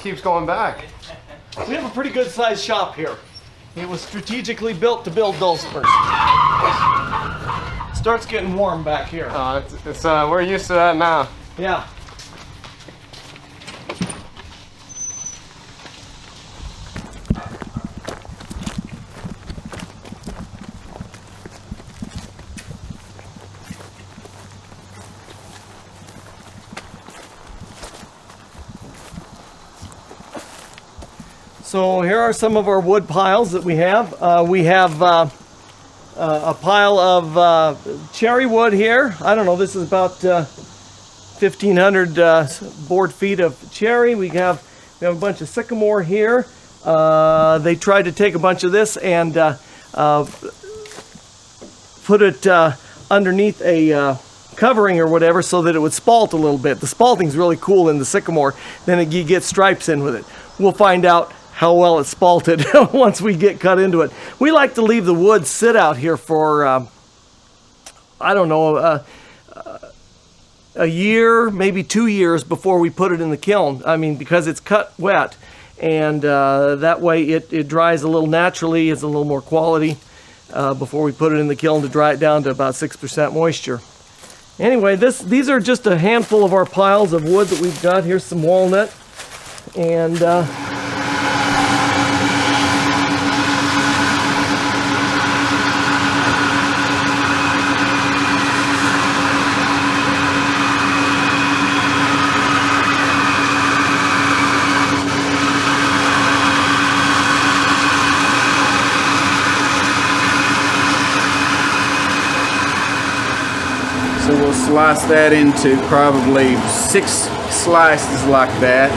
keeps going back. We have a pretty good sized shop here. It was strategically built to build dulcimers. Starts getting warm back here. We're used to that now. Yeah. So here are some of our wood piles that we have. We have a pile of cherry wood here. I don't know, this is about 1,500 board feet of cherry. We have a bunch of sycamore here. They tried to take a bunch of this and put it underneath a covering or whatever so that it would spalt a little bit. The spalting's really cool in the sycamore. Then you get stripes in with it. We'll find out how well it's spalted once we get cut into it. We like to leave the wood sit out here for, I don't know, a year, maybe 2 years before we put it in the kiln. I mean, because it's cut wet, and that way it dries a little naturally, has a little more quality before we put it in the kiln to dry it down to about 6% moisture. Anyway, these are just a handful of our piles of wood that we've got. Here's some walnut, and so we'll slice that into probably 6 slices like that.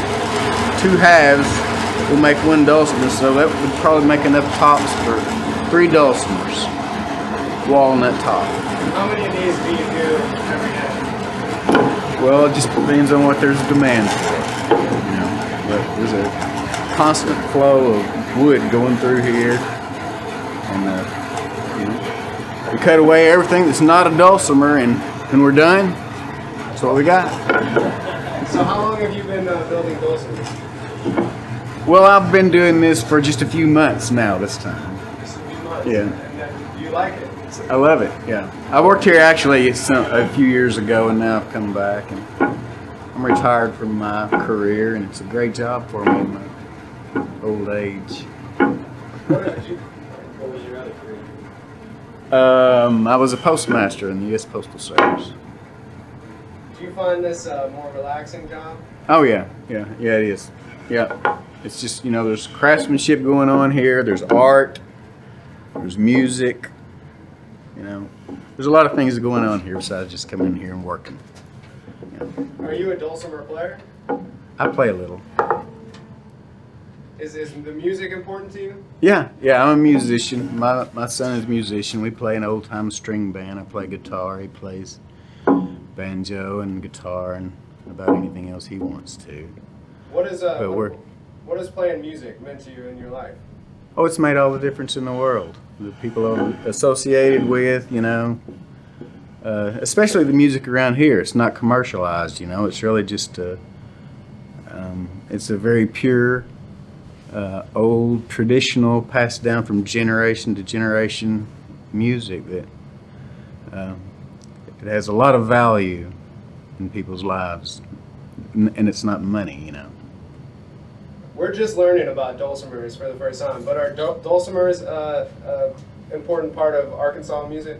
2 halves will make 1 dulcimer, so that would probably make enough tops for 3 dulcimers. Walnut top. How many of these do you do every day? Well, it just depends on what there's demand for. You know, but there's a constant flow of wood going through here, and you know, we cut away everything that's not a dulcimer, and when we're done, that's what we got. So how long have you been building dulcimers? Well, I've been doing this for just a few months now this time. Just a few months. Yeah. And do you like it? I love it, yeah. I worked here actually a few years ago, and now I've come back, and I'm retired from my career, and it's a great job for me in my old age. What was your other career? I was a postmaster in the U.S. Postal Service. Do you find this a more relaxing job? Oh yeah, it is. Yeah, it's just, you know, there's craftsmanship going on here. There's art. There's music. You know, there's a lot of things going on here besides just coming in here and working. Yeah. Are you a dulcimer player? I play a little. Is the music important to you? Yeah, I'm a musician. My son is a musician. We play an old-time string band. I play guitar. He plays banjo and guitar and about anything else he wants to. What is playing music meant to you in your life? Oh, it's made all the difference in the world. The people I'm associated with, you know, especially the music around here. It's not commercialized, you know. It's really just it's a very pure, old, traditional, passed down from generation to generation music that it has a lot of value in people's lives, and it's not money, you know. We're just learning about dulcimers for the first time, but are dulcimers an important part of Arkansas music?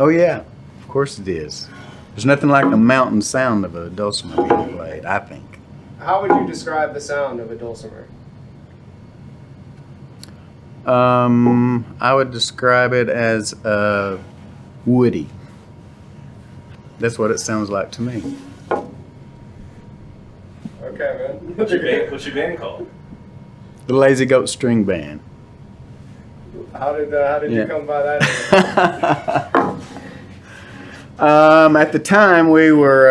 Oh yeah, of course it is. There's nothing like the mountain sound of a dulcimer being played, I think. How would you describe the sound of a dulcimer? I would describe it as woody. That's what it sounds like to me. Okay, man. What's your band called? The Lazy Goat String Band. How did you come by that name? At the time, we were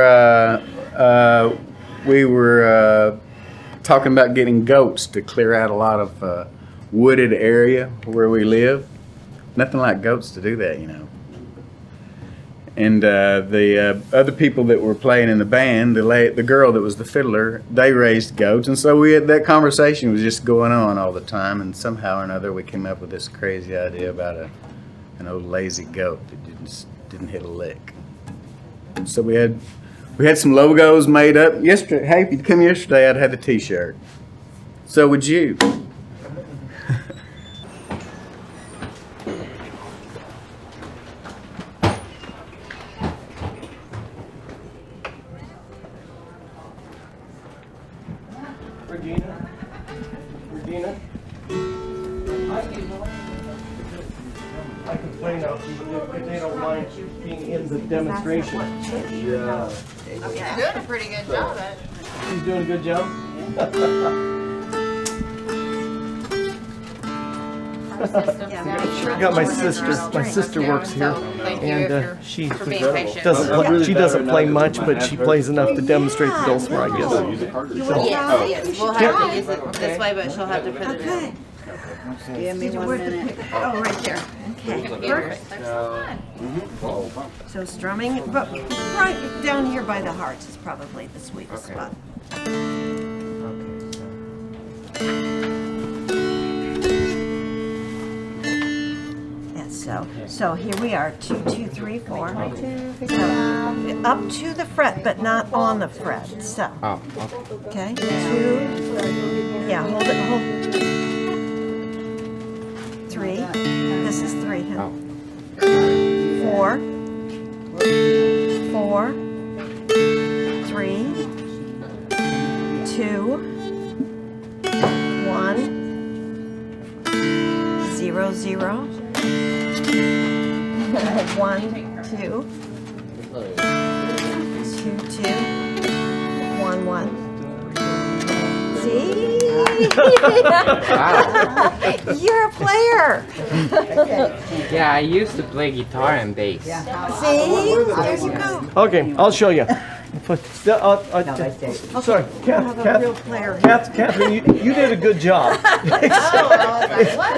talking about getting goats to clear out a lot of wooded area where we live. Nothing like goats to do that, you know. And the other people that were playing in the band, the girl that was the fiddler, they raised goats, and so that conversation was just going on all the time. And somehow or another, we came up with this crazy idea about an old lazy goat that didn't hit a lick. So we had some logos made up yesterday. Hey, if you'd come yesterday, I'd had a T-shirt. So would you. Regina, I can play now if they don't mind being in the demonstration. Yeah. She's doing a pretty good job at it. She's doing a good job? I got my sister. My sister works here, and she doesn't play much, but she plays enough to demonstrate the dulcimer, I guess. Yes. We'll have to use it this way, but she'll have to put it in. Give me 1 minute. Oh, right there. Okay, perfect. So strumming, but right down here by the hearts is probably the sweetest spot. So here we are, 2, 2, 3, 4. So, up to the fret, but not on the fret. So, okay, 2. Yeah, hold it, 3. This is 3. Huh? 4, 4, 3, 2, 1, 0, 0. 1, 2, 2, 2, 1, 1. See? You're a player. Yeah, I used to play guitar and bass. See? There you go. Okay, I'll show you. Sorry, Catherine, you did a good job.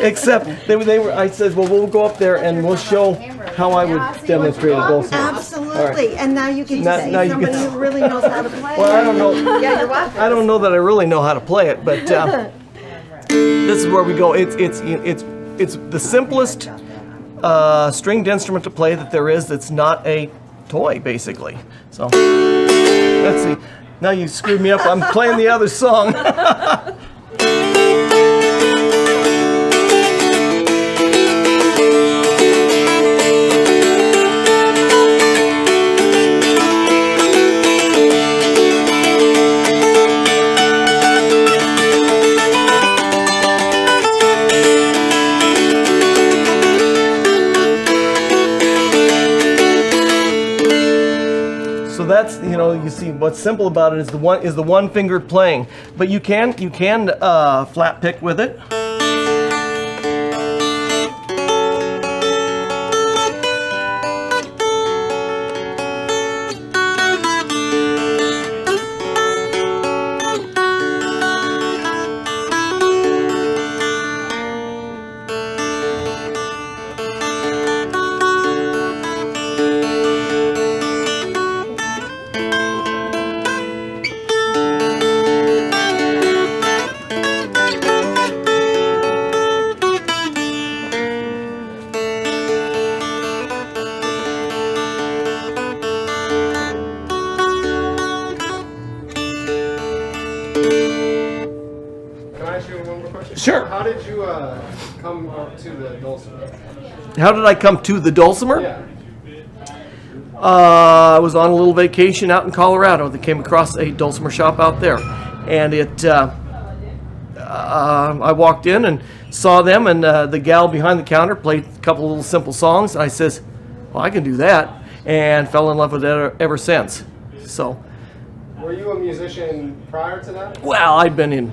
Except they were. I said, well, we'll go up there and we'll show how I would demonstrate a dulcimer. Absolutely, Right. And now you can Now say you somebody can- who really knows how to play. Well, I don't know. Yeah, you're welcome. I don't know that I really know how to play it, but this is where we go. It's the simplest stringed instrument to play that there is. That's not a toy, basically. So let's see. Now you screwed me up. I'm playing the other song. So that's, you see what's simple about it is the one fingered playing, but you can flat pick with it. Sure. How did you come up to the dulcimer? How did I come to the dulcimer? Yeah. I was on a little vacation out in Colorado. They came across a dulcimer shop out there, and I walked in and saw them, and the gal behind the counter played a couple of little simple songs. And I says, "Well, I can do that," and fell in love with it ever since. So, Were you a musician prior to that? well, I'd been in,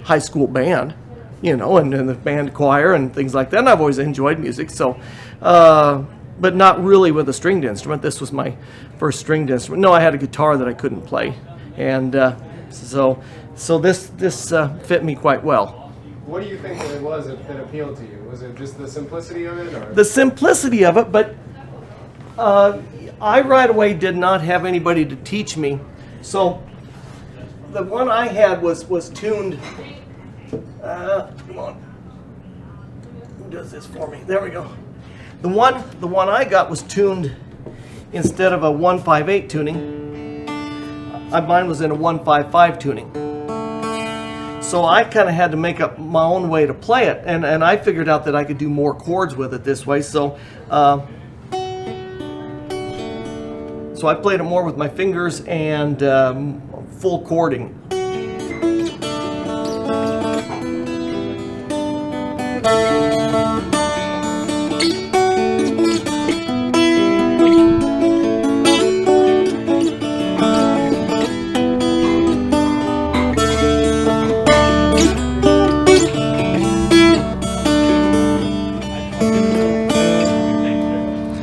high school band, and in the band choir and things like that. And I've always enjoyed music, so, but not really with a stringed instrument. This was my first stringed instrument. No, I had a guitar that I couldn't play, and so this fit me quite well. What do you think it was that appealed to you? Was it just the simplicity of it, or? The simplicity of it, but I right away did not have anybody to teach me, so the one I had was tuned. Come on, who does this for me? There we go. The one I got was tuned instead of a 158 tuning. Mine was in a 155 tuning. So I kind of had to make up my own way to play it, and I figured out that I could do more chords with it this way. So I played it more with my fingers and full chording.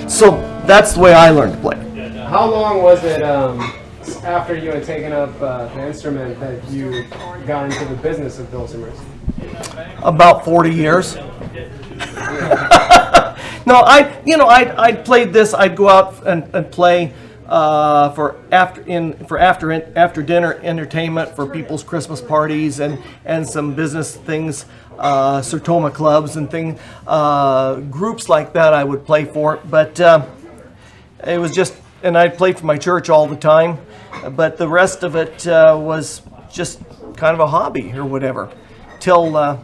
So that's the way I learned to play. How long was it after you had taken up the instrument that you got into the business of dulcimers? About 40 years. No, I'd played this. I'd go out and play for after dinner entertainment for people's Christmas parties and some business things, Sertoma clubs and things, groups like that I would play for. But it was just, and I'd play for my church all the time. But the rest of it was just kind of a hobby or whatever. Till a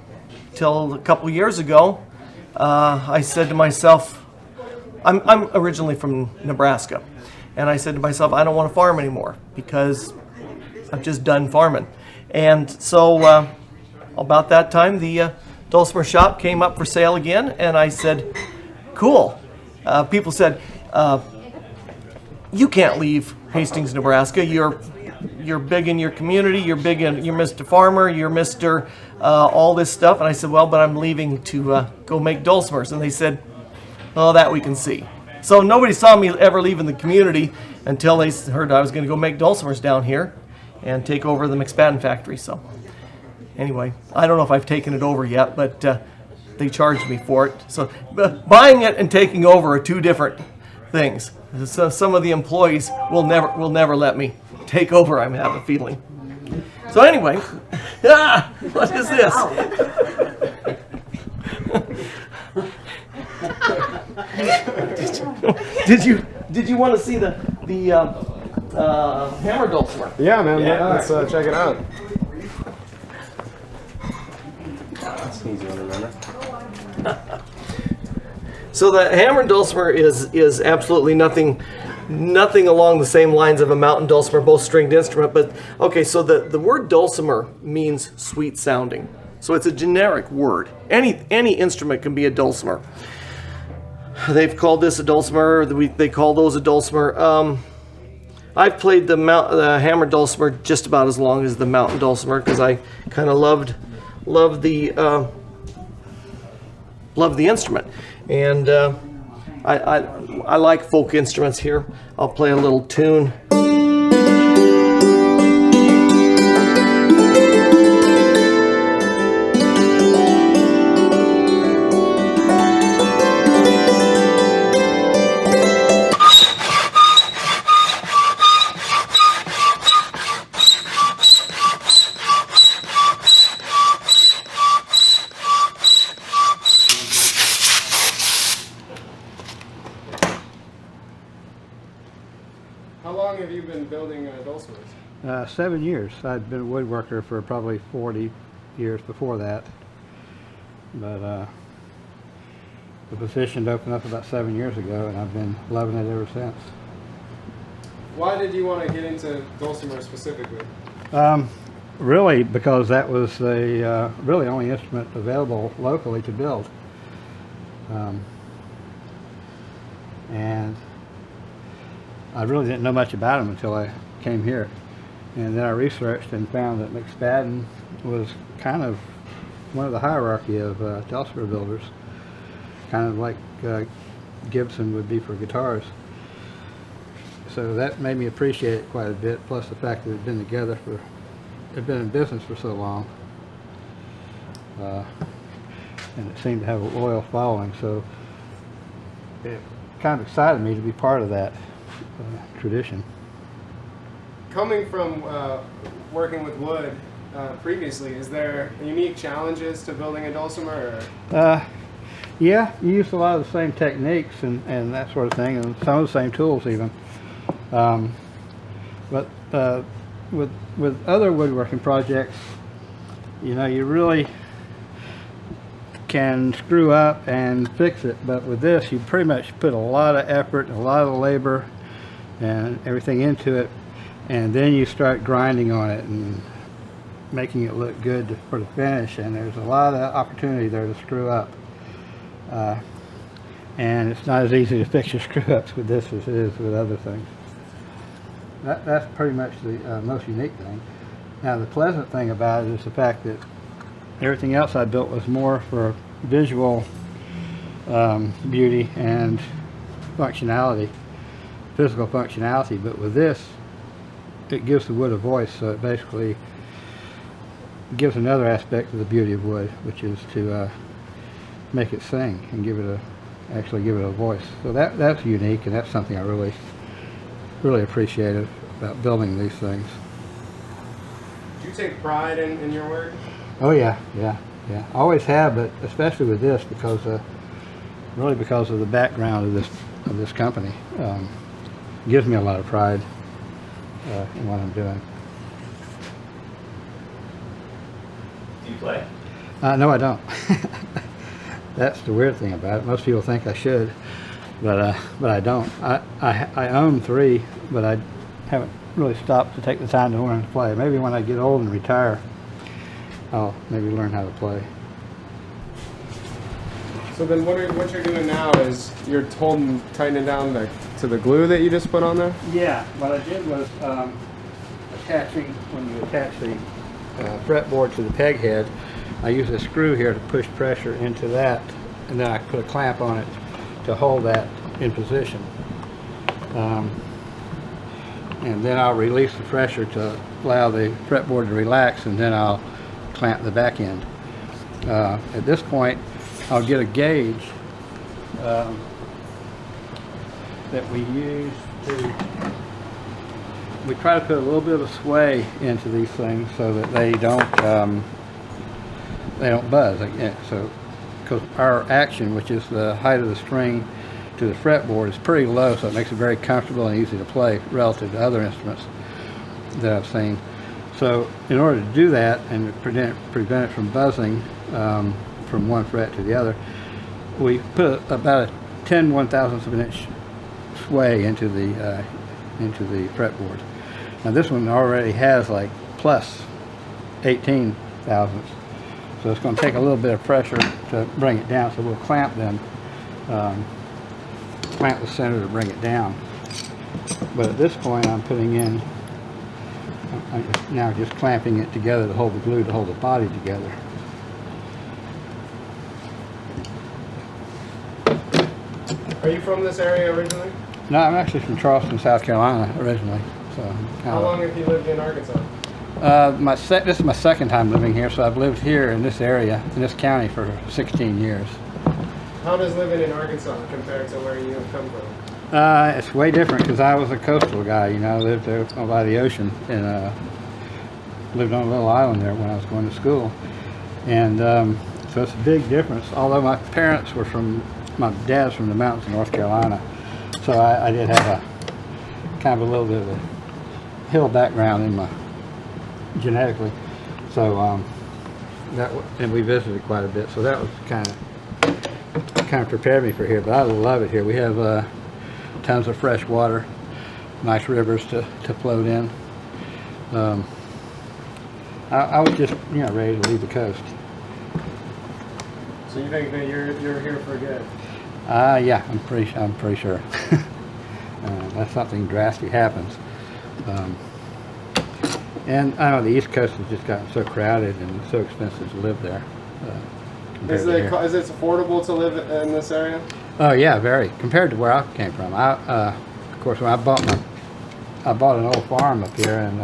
couple years ago, I said to myself, I'm originally from Nebraska, and I said to myself, I don't want to farm anymore because I'm just done farming. And so about that time, the dulcimer shop came up for sale again, and I said, cool. People said, you can't leave Hastings, Nebraska. You're big in your community. You're Mr. Farmer. You're Mr. All this stuff. And I said, well, but I'm leaving to go make dulcimers. And they said, oh, that we can see. So nobody saw me ever leaving the community until they heard I was going to go make dulcimers down here and take over the Mcspadden factory. So anyway, I don't know if I've taken it over yet, but they charged me for it. So buying it and taking over are two different things. So some of the employees will never let me take over, I have a feeling. So anyway, what is this? Did you want to see the hammer dulcimer? Yeah, man. Let's check it out. That's an easy one to remember. So the hammer dulcimer is absolutely nothing along the same lines of a mountain dulcimer, both stringed instrument. But okay, so the word dulcimer means sweet sounding. So it's a generic word. Any instrument can be a dulcimer. They've called this a dulcimer. They call those a dulcimer. I've played the hammer dulcimer just about as long as the mountain dulcimer because I kind of loved the instrument. And I like folk instruments here. I'll play a little tune. How long have you been building dulcimers? 7 years. I'd been a woodworker for probably 40 years before that. But the position opened up about 7 years ago, and I've been loving it ever since. Why did you want to get into dulcimers specifically? Really, because that was the really only instrument available locally to build. And I really didn't know much about them until I came here. And then I researched and found that Mcspadden was kind of one of the hierarchy of dulcimer builders, kind of like Gibson would be for guitars. So that made me appreciate it quite a bit, plus the fact that it'd been in business for so long. And it seemed to have a loyal following, so it kind of excited me to be part of that tradition. Coming from working with wood previously, is there unique challenges to building a dulcimer? Or? Yeah, you use a lot of the same techniques and that sort of thing, and some of the same tools even. But with other woodworking projects, you know, you really can screw up and fix it. But with this, you pretty much put a lot of effort, a lot of labor, and everything into it, and then you start grinding on it and making it look good for the finish. And there's a lot of opportunity there to screw up. And it's not as easy to fix your screw-ups with this as it is with other things. That's pretty much the most unique thing. Now the pleasant thing about it is the fact that everything else I built was more for visual beauty and functionality, physical functionality, but with this it gives the wood a voice, so it basically gives another aspect of the beauty of wood, which is to make it sing and actually give it a voice. So that's unique, and that's something I really appreciated about building these things. Do you take pride in your work? Oh yeah. I always have, but especially with this, because really because of the background of this company, it gives me a lot of pride in what I'm doing. Do you play? No, I don't. That's the weird thing about it. Most people think I should, but I don't. I own 3, but I haven't really stopped to take the time to learn to play. Maybe when I get old and retire, I'll maybe learn how to play. So then what you're doing now is you're tightening down to the glue that you just put on there? Yeah, what I did was when you attach the fretboard to the peg head, I use a screw here to push pressure into that, and then I put a clamp on it to hold that in position. And then I'll release the pressure to allow the fretboard to relax, and then I'll clamp the back end. At this point, I'll get a gauge that we use we try to put a little bit of sway into these things so that they don't buzz. So, because our action, which is the height of the string to the fretboard, is pretty low, so it makes it very comfortable and easy to play relative to other instruments that I've seen. So in order to do that and to prevent it from buzzing from one fret to the other, we put about a 10/1000th of an inch sway into the fretboard. Now this one already has like plus 18 thousandths, so it's going to take a little bit of pressure to bring it down. So we'll clamp them, clamp the center to bring it down. But at this point, I'm now just clamping it together to hold the glue, to hold the body together. Are you from this area originally? No, I'm actually from Charleston, South Carolina originally. So how long have you lived in Arkansas? This is my second time living here, so I've lived here in this area, in this county, for 16 years. How does living in Arkansas compare to where you have come from? It's way different because I was a coastal guy, you know. I lived there by the ocean and lived on a little island there when I was going to school. And so it's a big difference. Although my parents were my dad's from the mountains of North Carolina, so I did have a kind of a little bit of a hill background in my genetically. So and we visited quite a bit, so that was kind of prepared me for here. But I love it here. We have tons of fresh water, nice rivers to float in. I was just ready to leave the coast. So you think that you're here for good? Yeah, I'm pretty sure. Unless something drastic happens. And I know the East Coast has just gotten so crowded and so expensive to live there. Is it affordable to live in this area? Oh yeah, very. Compared to where I came from. Of course, when I bought an old farm up here, and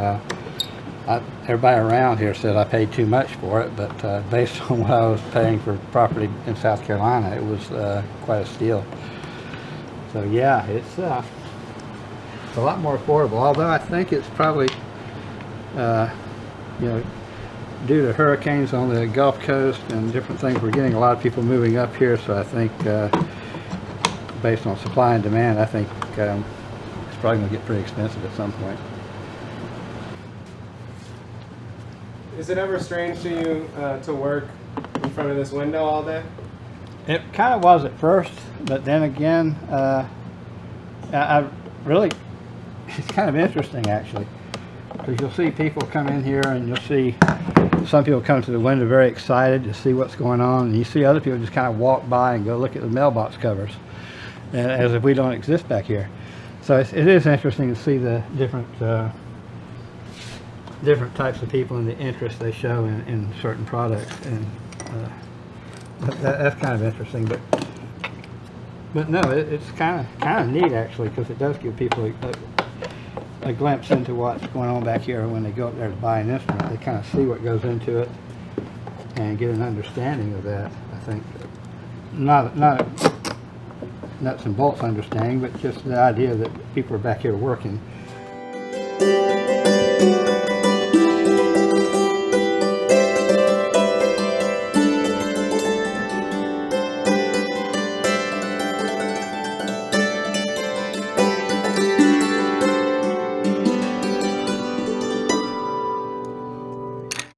everybody around here said I paid too much for it, but based on what I was paying for property in South Carolina, it was quite a steal. So So yeah, it's a lot more affordable. Although I think it's probably, you know, due to hurricanes on the Gulf Coast and different things, we're getting a lot of people moving up here. So I think, based on supply and demand, I think it's probably going to get pretty expensive at some point. Is it ever strange to you to work in front of this window all day? It kind of was at first, but then again, I really, it's kind of interesting actually, because you'll see people come in here and you'll see some people come to the window very excited to see what's going on, and you see other people just kind of walk by and go look at the mailbox covers, as if we don't exist back here. So it is interesting to see the different types of people and the interest they show in certain products, and that's kind of interesting. But no, it's kind of neat actually, because it does give people a glimpse into what's going on back here when they go up there to buy an instrument. They kind of see what goes into it and get an understanding of that. I think not nuts and bolts understanding, but just the idea that people are back here working.